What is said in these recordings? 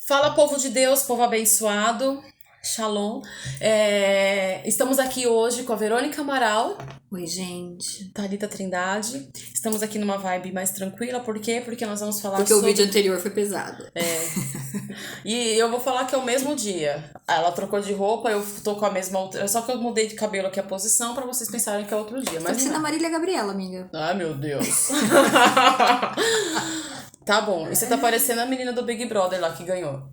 Fala, povo de Deus, povo abençoado. Shalom. Estamos aqui hoje com a Verônica Amaral, Oi, gente. Thalita Trindade. Estamos aqui numa vibe mais tranquila. Por quê? Porque nós vamos falar Porque o vídeo anterior foi pesado. E eu vou falar que é o mesmo dia. Ela trocou de roupa, eu tô com a mesma altura. Só que eu mudei de cabelo aqui a posição pra vocês pensarem que é outro dia. Tá Mas sendo não a é. Marília Gabriela, amiga. Ai, meu Deus. Tá bom. E você tá parecendo a menina do Big Brother lá que ganhou.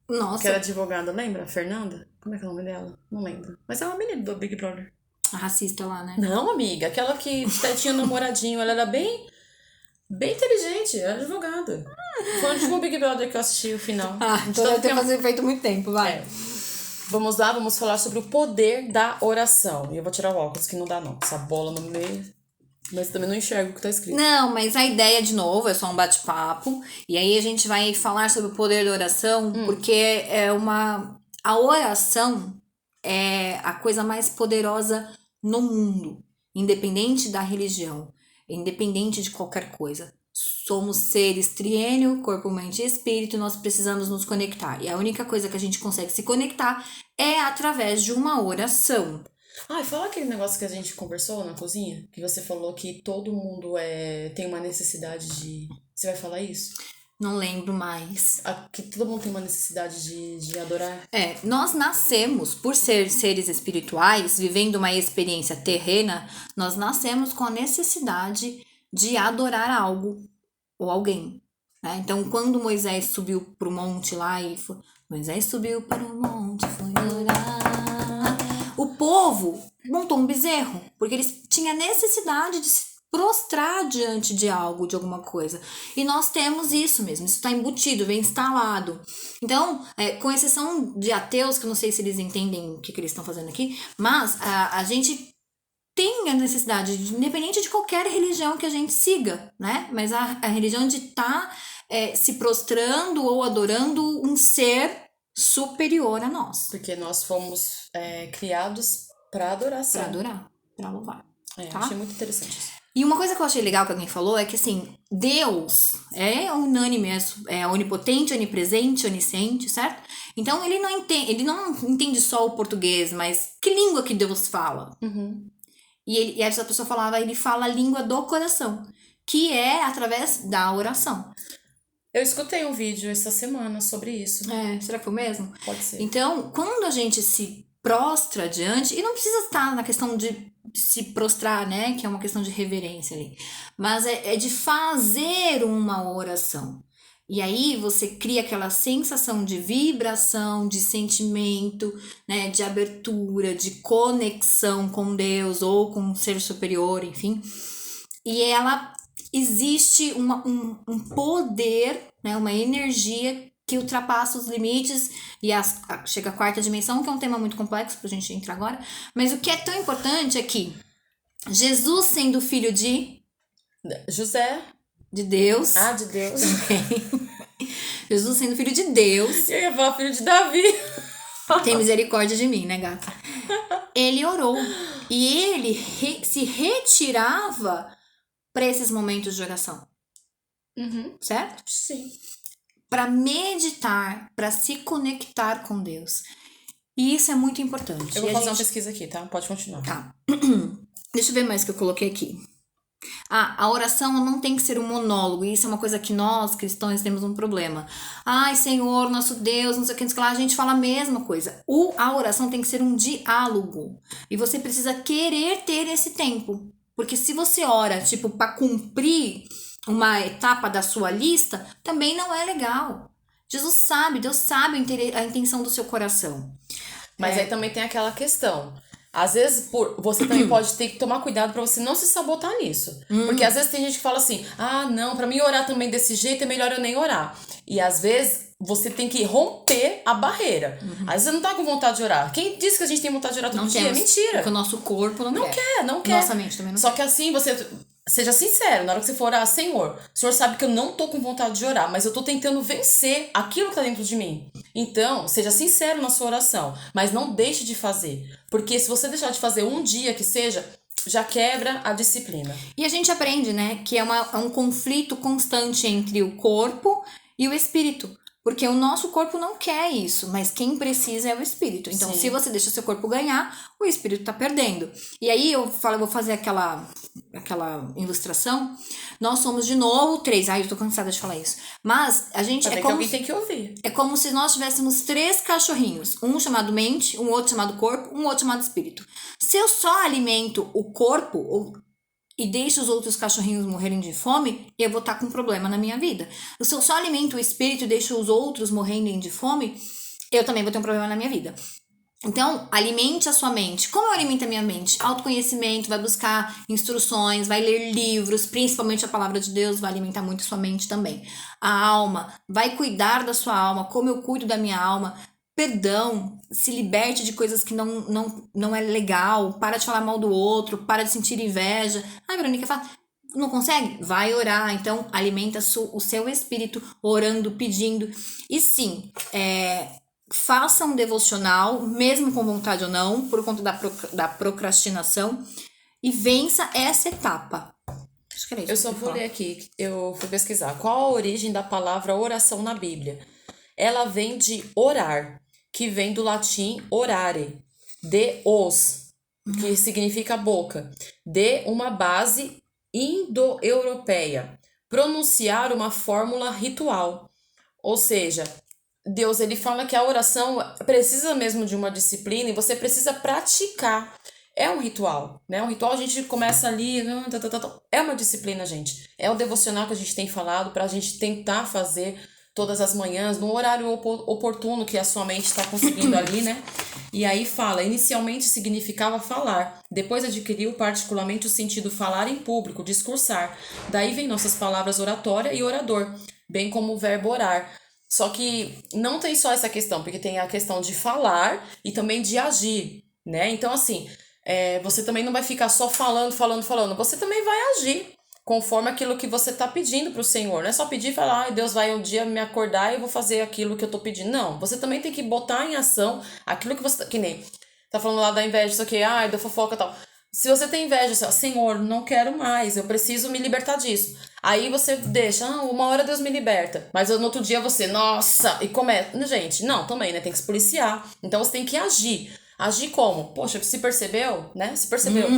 Nossa, Que era advogada, lembra? Fernanda? Como é que é o nome dela? Não lembro. Mas é uma menina do Big Brother. a racista lá, né? Não, amiga. Aquela que até tinha um namoradinho. Ela era bem inteligente. Era advogada. Foi o último Big Brother que eu assisti o final. Então deve ter feito muito tempo, vai. Vamos lá, vamos falar sobre o poder da oração. E eu vou tirar o óculos, que não dá não. Essa bola no meio. Mas também não enxergo o que tá escrito. Não, mas a ideia, de novo, é só um bate-papo. E aí a gente vai falar sobre o poder da oração, porque a oração é a coisa mais poderosa no mundo, independente da religião, independente de qualquer coisa. Somos seres triênio, corpo, mente e espírito, nós precisamos nos conectar. E a única coisa que a gente consegue se conectar é através de uma oração. Ah, e fala aquele negócio que a gente conversou na cozinha, que você falou que todo mundo tem uma necessidade de... Você vai falar isso? Não lembro mais. Que todo mundo tem uma necessidade de adorar. Nós nascemos, por ser seres espirituais, vivendo uma experiência terrena, nós nascemos com a necessidade de adorar algo ou alguém, né? Então, quando Moisés subiu para o monte lá Moisés subiu para o monte, foi orar. O povo montou um bezerro, porque eles tinham necessidade de se prostrar diante de algo, de alguma coisa. E nós temos isso mesmo, isso está embutido, vem instalado. Então, com exceção de ateus, que eu não sei se eles entendem o que eles estão fazendo aqui, mas a gente tem a necessidade, independente de qualquer religião que a gente siga, né? Mas a religião de estar se prostrando ou adorando um ser superior a nós. Porque nós fomos criados pra adoração. Pra adorar, pra louvar. Tá? Achei muito interessante isso. E uma coisa que eu achei legal que alguém falou é que, assim, Deus é unânime, é onipotente, onipresente, onisciente, certo? Então, ele não entende só o português, mas que língua que Deus fala? Uhum. E essa pessoa falava, ele fala a língua do coração, que é através da oração. Eu escutei um vídeo essa semana sobre isso. Será que foi o mesmo? Pode ser. Então, quando a gente se prostra diante, e não precisa estar na questão de se prostrar, né? Que é uma questão de reverência ali. Mas é de fazer uma oração. E aí você cria aquela sensação de vibração, de sentimento, né? De abertura, de conexão com Deus ou com um ser superior, enfim. E ela existe um poder, né? Uma energia que ultrapassa os limites e chega à quarta dimensão, que é um tema muito complexo pra gente entrar agora. Mas o que é tão importante é que Jesus, sendo filho de José. De Deus. Ah, de Deus. Jesus, sendo filho de Deus. Eu ia falar filho de Davi. Tem misericórdia de mim, né, gata? Ele orou. E ele se retirava para esses momentos de oração. Uhum. Certo? Sim. Para meditar, para se conectar com Deus. E isso é muito importante. Eu vou fazer uma pesquisa aqui, tá? Pode continuar. Tá. Deixa eu ver mais o que eu coloquei aqui. A oração não tem que ser um monólogo. Isso é uma coisa que nós, cristãos, temos um problema. Ai, Senhor, nosso Deus, não sei o que, não sei o que lá. A gente fala a mesma coisa. A oração tem que ser um diálogo. E você precisa querer ter esse tempo. Porque se você ora, tipo, para cumprir uma etapa da sua lista, também não é legal. Jesus sabe, Deus sabe a intenção do seu coração. Mas aí também tem aquela questão. Às vezes, você também pode ter que tomar cuidado pra você não se sabotar nisso. Porque às vezes tem gente que fala assim, não, pra mim orar também desse jeito é melhor eu nem orar. E às vezes você tem que romper a barreira. Às vezes você não tá com vontade de orar. Quem disse que a gente tem vontade de orar todo dia? É mentira. Porque o nosso corpo não quer. Não quer. Nossa mente também não quer. Só que assim, você... Seja sincero, na hora que você for orar, Senhor, o Senhor sabe que eu não tô com vontade de orar, mas eu tô tentando vencer aquilo que tá dentro de mim. Então, seja sincero na sua oração, mas não deixe de fazer. Porque se você deixar de fazer um dia que seja, já quebra a disciplina. E a gente aprende, né, que é um conflito constante entre o corpo e o espírito. Porque o nosso corpo não quer isso, mas quem precisa é o espírito. Então, Sim. se você deixa seu corpo ganhar, o espírito tá perdendo. E aí eu falo, eu vou fazer aquela ilustração. Nós somos de novo 3. Ai, eu tô cansada de falar isso. Mas a gente Até é que como alguém tem que ouvir. é como se nós tivéssemos 3 cachorrinhos. Um chamado mente, um outro chamado corpo, um outro chamado espírito. Se eu só alimento o corpo e deixo os outros cachorrinhos morrerem de fome, eu vou estar com um problema na minha vida. Se eu só alimento o espírito e deixo os outros morrerem de fome, eu também vou ter um problema na minha vida. Então, alimente a sua mente. Como eu alimento a minha mente? Autoconhecimento, vai buscar instruções, vai ler livros, principalmente a palavra de Deus, vai alimentar muito a sua mente também. A alma, vai cuidar da sua alma, como eu cuido da minha alma. Perdão, se liberte de coisas que não é legal, para de falar mal do outro, para de sentir inveja. Ai, Verônica, fala, não consegue? Vai orar. Então, alimenta o seu espírito, orando, pedindo. E sim, faça um devocional, mesmo com vontade ou não, por conta da procrastinação, e vença essa etapa. Acho que era isso. Eu só vou ler aqui, eu fui pesquisar. Qual a origem da palavra oração na Bíblia? Ela vem de orar, que vem do latim orare, de os, que significa boca, de uma base indo-europeia, pronunciar uma fórmula ritual. Ou seja, Deus, ele fala que a oração precisa mesmo de uma disciplina e você precisa praticar. É um ritual, né? Um ritual a gente começa ali, é uma disciplina, gente. É o devocional que a gente tem falado pra gente tentar fazer todas as manhãs, no horário oportuno que a sua mente está conseguindo ali, né? E aí fala, inicialmente significava falar, depois adquiriu particularmente o sentido falar em público, discursar. Daí vem nossas palavras oratória e orador, bem como o verbo orar. Só que não tem só essa questão, porque tem a questão de falar e também de agir, né? Então, assim, você também não vai ficar só falando, você também vai agir conforme aquilo que você tá pedindo pro Senhor. Não é só pedir e falar, ai, Deus vai um dia me acordar e eu vou fazer aquilo que eu tô pedindo. Não, você também tem que botar em ação aquilo que você... Que nem tá falando lá da inveja, isso aqui, ai, da fofoca e tal. Se você tem inveja, assim, ó, Senhor, não quero mais, eu preciso me libertar disso. Aí você deixa, uma hora Deus me liberta. Mas no outro dia você, nossa, e começa. Gente, não, também, né? Tem que se policiar. Então você tem que agir. Agir como? Poxa, se percebeu, né? Se percebeu.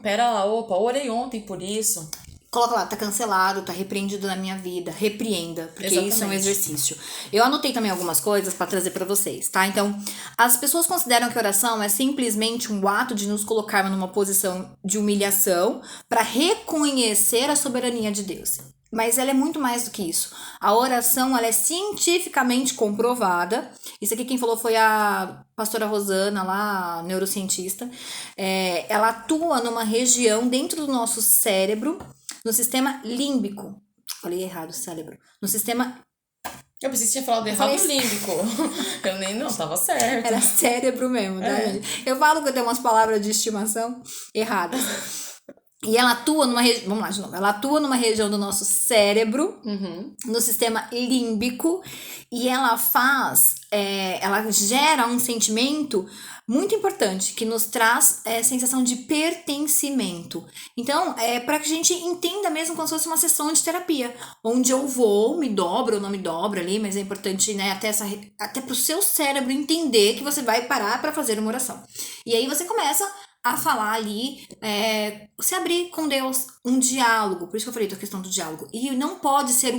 Pera lá, opa, orei ontem por isso. Coloca lá, tá cancelado, tá repreendido na minha vida. Repreenda, porque Exatamente. isso é um exercício. Eu anotei também algumas coisas pra trazer pra vocês, tá? Então, as pessoas consideram que oração é simplesmente um ato de nos colocar numa posição de humilhação pra reconhecer a soberania de Deus. Mas ela é muito mais do que isso. A oração, ela é cientificamente comprovada. Isso aqui quem falou foi a pastora Rosana, lá, neurocientista. Ela atua numa região dentro do nosso cérebro, no sistema límbico. Falei errado, cérebro. No sistema... Eu pensei que tinha falado errado no límbico. Eu nem, não, tava certo. Era cérebro mesmo, tá, gente? Eu falo que eu tenho umas palavras de estimação erradas. E ela atua numa região... Vamos lá de novo. Ela atua numa região do nosso cérebro, no sistema límbico, e ela faz... ela gera um sentimento muito importante, que nos traz sensação de pertencimento. Então, para que a gente entenda mesmo como se fosse uma sessão de terapia, onde eu vou, me dobro ou não me dobro ali, mas é importante, né, até pro seu cérebro entender que você vai parar para fazer uma oração. E aí você começa a falar ali, se abrir com Deus, um diálogo. Por isso que eu falei da questão do diálogo. E não pode ser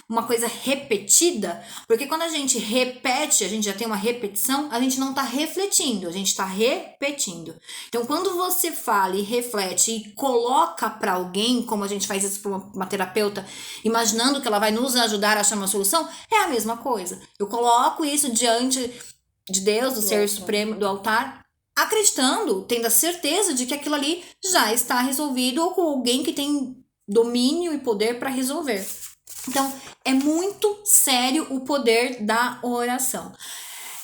uma coisa repetida, porque quando a gente repete, a gente já tem uma repetição, a gente não tá refletindo, a gente tá repetindo. Então, quando você fala e reflete e coloca para alguém, como a gente faz isso para uma terapeuta, imaginando que ela vai nos ajudar a achar uma solução, é a mesma coisa. Eu coloco isso diante de Deus, do Ser Supremo, do altar, acreditando, tendo a certeza de que aquilo ali já está resolvido ou com alguém que tem domínio e poder para resolver. Então, é muito sério o poder da oração.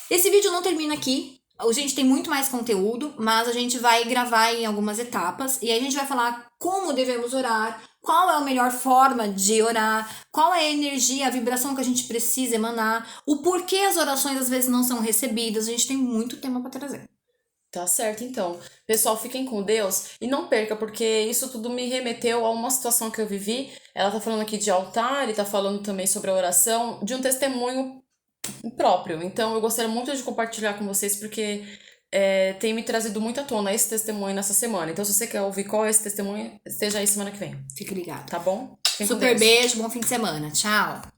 Esse vídeo não termina aqui. A gente tem muito mais conteúdo, mas a gente vai gravar em algumas etapas e aí a gente vai falar como devemos orar, qual é a melhor forma de orar, qual é a energia, a vibração que a gente precisa emanar, o porquê as orações às vezes não são recebidas. A gente tem muito tema para trazer. Tá certo, então. Pessoal, fiquem com Deus e não perca, porque isso tudo me remeteu a uma situação que eu vivi. Ela tá falando aqui de altar e tá falando também sobre a oração, de um testemunho próprio. Então, eu gostaria muito de compartilhar com vocês, porque tem me trazido muito à tona esse testemunho nessa semana. Então, se você quer ouvir qual é esse testemunho, esteja aí semana que vem. Fique ligado. Tá bom? Fiquem com Super Deus. beijo, bom fim de semana. Tchau.